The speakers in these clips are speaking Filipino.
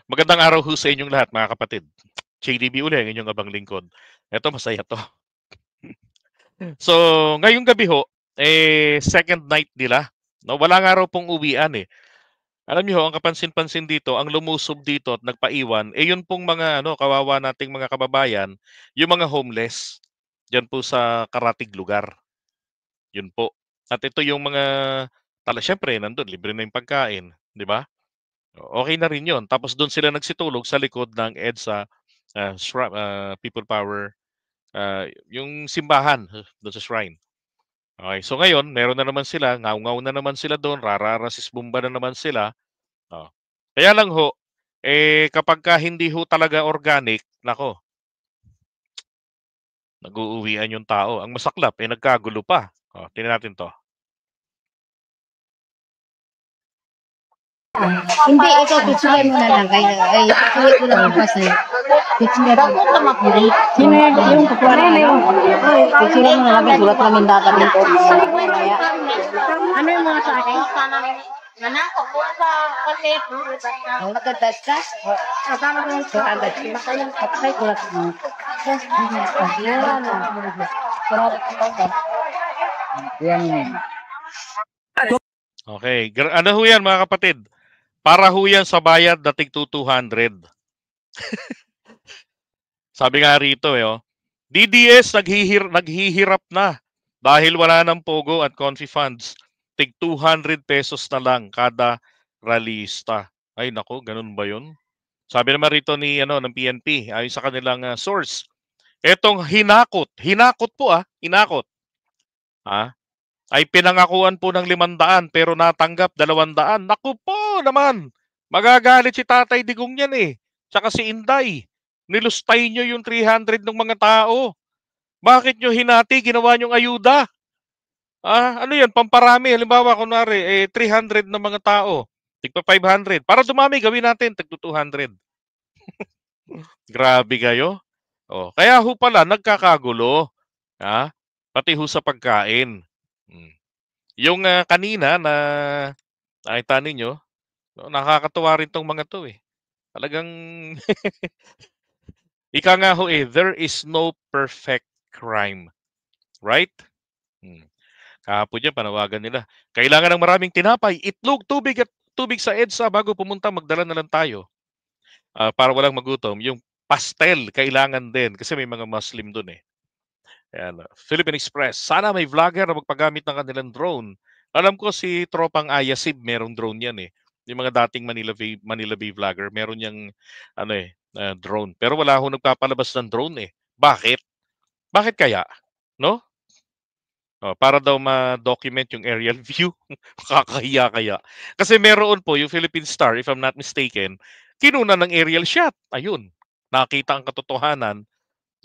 Magandang araw ho sa inyong lahat mga kapatid. JDB uli ang inyong abang lingkod. Eto masaya 'to. So, ngayong gabi ho, second night nila, 'no? Wala nga raw pong uwian, eh. Alam niyo ho, ang kapansin-pansin dito, ang lumusob dito at nagpaiwan, yun pong mga ano, kawawa nating mga kababayan, yung mga homeless, diyan po sa karatig lugar, yun po. At ito yung mga siyempre nandun libre na yung pagkain, 'di ba? Okey na rin yun. Tapos dun sila nagsitulog sa likod ng EDSA, People Power, yung simbahan dun sa shrine. Okey, so ngayon meron na naman sila, ngaw-ngaw na naman sila dun, rara-rasisbumba na naman sila, oh. Kaya lang ho, kapagka hindi ho talaga organic, naku, nag-uuwian yung tao. Ang masaklap, nagkagulo pa. Oh, tingnan natin 'to. Hindi, ikaw picturean mo na lang. Ay, picturean ko lang kasi. Picturean mo na mapuri. Sino yung picturean mo? Picturean mo na lang. Sulat namin dadamin ko. Ano yung mga sa akin? Nanako po sa kasi. Ang magandasdas. Tama ko yung agad. Patay ko lang. Yan. Okay, ano ho yan mga kapatid? Para ho yan sa bayad na tig 200. Sabi nga rito DDS naghihirap na dahil wala ng pogo at confi funds. Tig 200 pesos na lang kada ralista. Ay nako, ganun ba 'yun? Sabi naman rito ng PNP ayon sa kanilang source. Etong hinakot po hinakot. Ay pinangakuan po ng 500 pero natanggap 200. Naku po naman. Magagalit si Tatay Digong yan Tsaka si Inday. Nilustay nyo yung 300 ng mga tao. Bakit nyo hinati? Ginawa nyong ayuda. Ano yan? Pamparami. Halimbawa, kunwari, 300 ng mga tao. Tigpa 500. Para dumami, gawin natin. Tigpa 200. Grabe kayo. Kaya ho pala, nagkakagulo. Pati ho sa pagkain. Yung kanina na nakita ninyo, nakakatuwa rin tong mga to Talagang ika nga ho there is no perfect crime. Right? Kahapon yan, panawagan nila. Kailangan ng maraming tinapay, itlog, tubig sa EDSA bago pumunta, magdala na lang tayo. Para walang magutom. Yung pastel, kailangan din. Kasi may mga Muslim dun Ayan, Philippine Express. Sana may vlogger na magpagamit ng kanilang drone. Alam ko si Tropang Ayasib, merong drone yan Yung mga dating Manila Bay vlogger, meron yang drone. Pero wala ho nagpapalabas ng drone Bakit? Bakit kaya? No? Para daw ma-document yung aerial view. Kakahiya kaya. Kasi meron po yung Philippine Star, if I'm not mistaken, kinuna ng aerial shot. Ayun. Nakita ang katotohanan.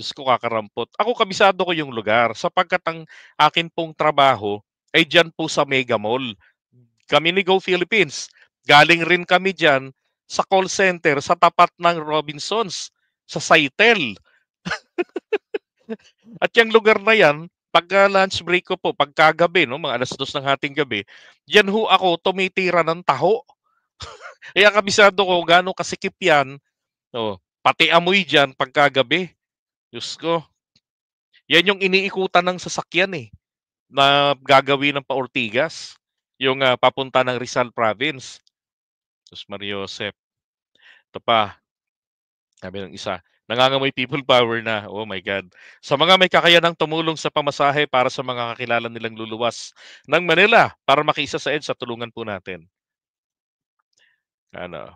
Diyos ko, kakarampot. Ako, kabisado ko yung lugar sapagkat ang akin pong trabaho ay dyan po sa Mega Mall. Kami ni Go Philippines. Galing rin kami dyan sa call center sa tapat ng Robinsons, sa Saitel. At yung lugar na yan, pagka lunch break ko po, pagkagabi, mga 2:00 ng hating gabi, yan ho ako tumitira ng taho. Kaya kabisado ko gaano kasikip yan. Pati amoy dyan pagkagabi. Diyos ko. Yan yung iniikutan ng sasakyan na gagawin ng pa-Ortigas. Yung papunta ng Rizal Province. Diyos Maria Josep. Ito pa. Sabi ng isa, nangangamoy people power na. Oh my God. Sa mga may kakayanang tumulong sa pamasahe para sa mga kakilala nilang luluwas ng Manila para makiisa sa EDSA, tulungan po natin.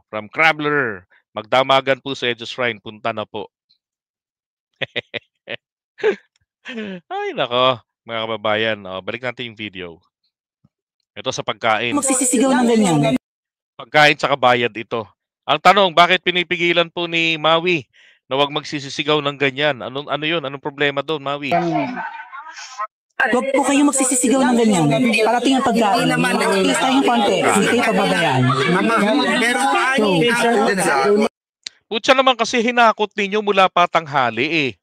From Crabler, magdamagan po sa EDSA Shrine, punta na po. Ay nako, mga kababayan. Balik natin yung video. Ito sa pagkain. Magsisisigaw ng ganyan. Pagkain sa kabayad ito. Ang tanong, bakit pinipigilan po ni Maui na huwag magsisisigaw ng ganyan? Ano yun? Anong problema doon, Maui? Huwag po kayo magsisisigaw ng ganyan. Parating ang pagkain. Please tayong konti. Hindi kayo pababayaan. Putya naman kasi hinakot ninyo mula pa tanghali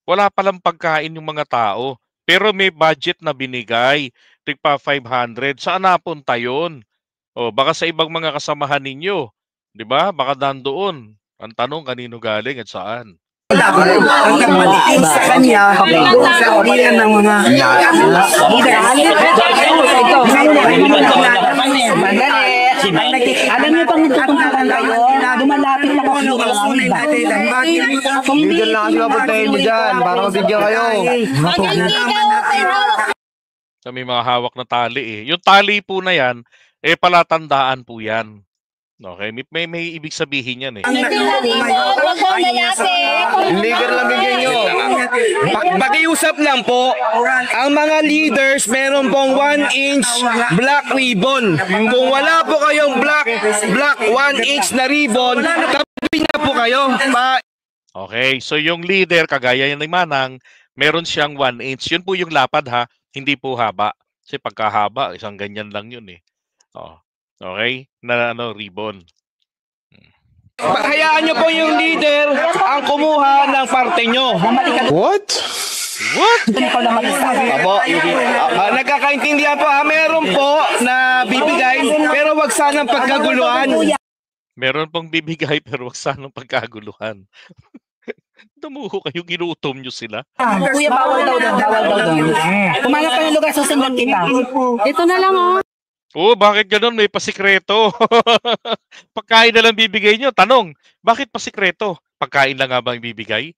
Wala palang pagkain yung mga tao. Pero may budget na binigay. Tigpa 500. Saan napunta yun? Baka sa ibang mga kasamahan ninyo. 'Di ba? Baka nandoon. Ang tanong kanino galing at saan? Ang maliit sa kanya, doon sa oriyan ng mga alam niyo pang nagtutuntukan kayo, dumalapit lang ako yung Bigyan lang kasi kapatayin mo dyan, para mabigyan kayo. So, may mga hawak na tali eh. Yung tali po na yan, palatandaan po yan. Okay? May ibig sabihin yan eh. Hindi ka lang bigyan nyo. Pakiusap lang po, ang mga leaders meron pong 1-inch black ribbon. Kung wala po kayong black 1-inch na ribbon, tabi na po kayo. Okay, so yung leader, kagaya ni Manang, meron siyang 1-inch. Yun po yung lapad ha, hindi po haba. Kasi pagkahaba, isang ganyan lang yun eh. Oh. Okay? Na ribbon. Hayaan nyo po yung leader ang kumuha ng parte nyo. What? Apo, nagkakaintindihan po ha. Meron po na bibigay, pero wag sanang pagkaguluhan. Meron pong bibigay pero wag sanang pagkaguluhan. Damuho kayo, ginutom nyo sila. Kuya, bawal daw. Kumanap ka ng lugar, susundan kita. Ito na lang oh. Oh, bakit ganun? May pasikreto. Pagkain na lang bibigay nyo. Tanong, bakit pasikreto? Pagkain lang nga ba ang bibigay?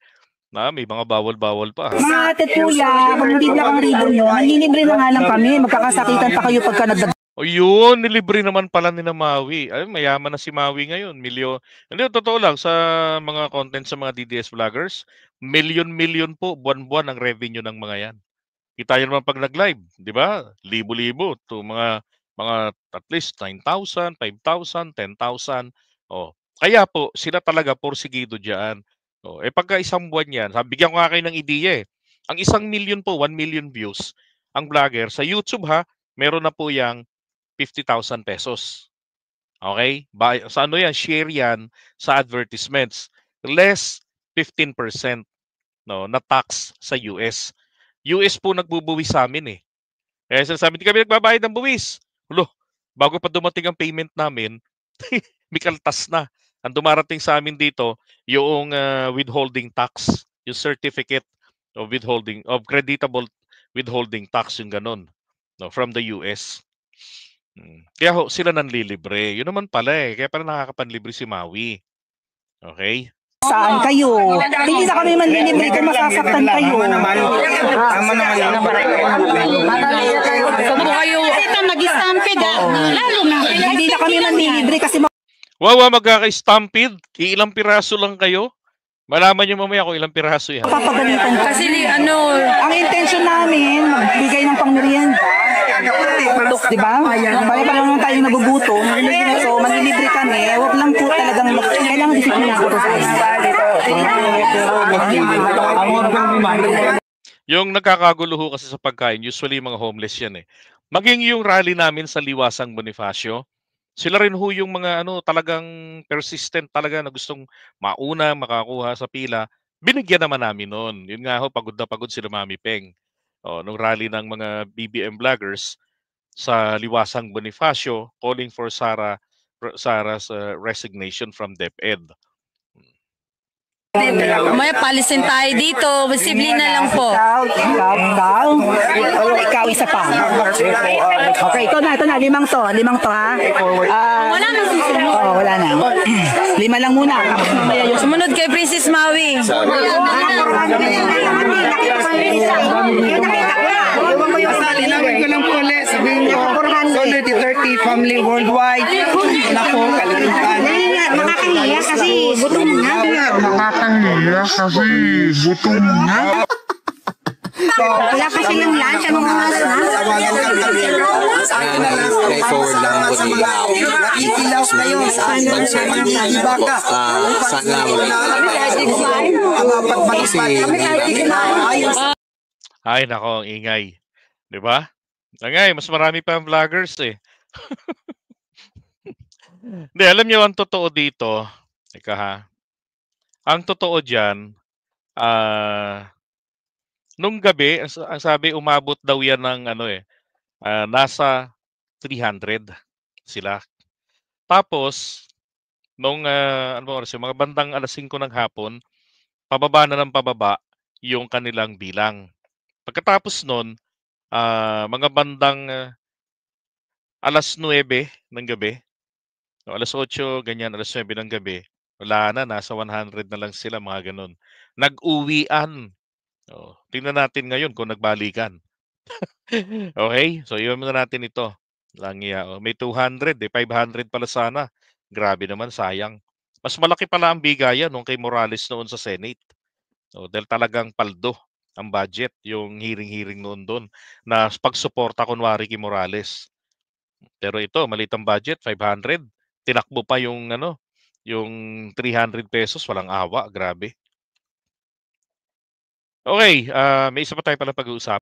May mga bawal-bawal pa. Mga ate kuya, kung hindi lang ang ribbon nyo, nanginimbre na nga lang kami. Magkakasakitan pa kayo pagka nagdag. O yun, nilibre naman pala ni na Maui. Ay, mayaman na si Maui ngayon. Hindi, totoo lang, sa mga content sa mga DDS vloggers, million po, buwan-buwan ang revenue ng mga yan. Kita nyo naman pag nag-live, di ba? Libo-libo to mga at least 9,000, 5,000, 10,000. Oh, kaya po sila talaga porsigido diyan. Oh, pagka isang buwan 'yan, bigyan ko nga kayo ng ideya eh. Ang 1,000,000 po, 1 million views, ang vlogger sa YouTube ha, meron na po yang 50,000 pesos. Okay? Sa ano yan, share yan sa advertisements. Less 15% na tax sa US. US po nagbubuwis sa amin eh. Kaya sinasabi, hindi kami nagbabayad ng buwis. Bago pa dumating ang payment namin, may kaltas na. Ang dumarating sa amin dito, yung withholding tax, yung certificate of creditable withholding tax, yung ganun, from the US. Kaya sila nanlilibre. Yun naman pala eh. Kaya pala nakakapanlibre si Maui. Okay? Saan kayo? Hindi na kami manlilibre kung masasaktan kayo. Kung kayo, ito mag-stampede lalo na. Hindi na kami manlilibre kasi Wawa, magkaka-stampede. Ilang piraso lang kayo. Malaman nyo mamaya kung ilang piraso yan. papagalitan ka. Kasi ang intention namin, magbigay ng pangmerienda. Di ba? Pare-pareho naman tayo nagugutom. So, manlilibre kami. Huwag lang po talagang kailangan disiplinado ko sa Yung nagkakagulo kasi sa pagkain, usually mga homeless yan eh. Maging yung rally namin sa Liwasang Bonifacio, sila rin yung mga talagang persistent talaga na gustong mauna, makakuha sa pila. Binigyan naman namin noon. Yun nga pagod na pagod sila Mami Peng. Nung rally ng mga BBM vloggers sa Liwasang Bonifacio calling for Sara's resignation from DepEd. may palisin tayo dito. Posible na lang po. Ikaw, isa pa. Okay, ito na. Limang to ha. Wala nang susunod. Wala na. 5 lang muna. Sumunod kay Princess Maui. Linawin ko lang po ulit. Sabihin niyo, Solidarity 30 Family Worldwide. Nako, kalimutan. Nakakahiya kasi gutom na. Wala kasi ng lunch. Anong oras na? Straightforward lang po ni Nakikilaw kayo sa baka. Sana Ay, nako, ang ingay. Di ba? Angay, mas marami pa ang vloggers eh. Hindi, alam niyo ang totoo dito. Teka ha. Ang totoo dyan, nung gabi, ang sabi, umabot daw yan ng nasa 300 sila. Tapos, Nung ano ba oras yun, mga bandang 5:00 ng hapon, pababa na ng pababa yung kanilang bilang. Pagkatapos nun, mga bandang 9:00 ng gabi, o 8:00 ganyan, 9:00 ng gabi, wala na, nasa 100 na lang sila, mga gano'n. Nag-uwian. Oo, tingnan natin ngayon kung nagbalikan. Okay, so iwan muna natin ito. Walang iya, oh, may 200, 500 pala sana. Grabe naman, sayang. Mas malaki pala ang bigayan nung kay Morales noon sa Senate. Oh, dahil talagang paldo ang budget, yung hearing-hearing noon doon na pagsuporta kunwari kay Morales. Pero ito, maliit ang budget, 500. Tinakbo pa yung ano, yung 300 pesos, walang awa, grabe. Okay, may isa pa tayo pala pag-uusapan.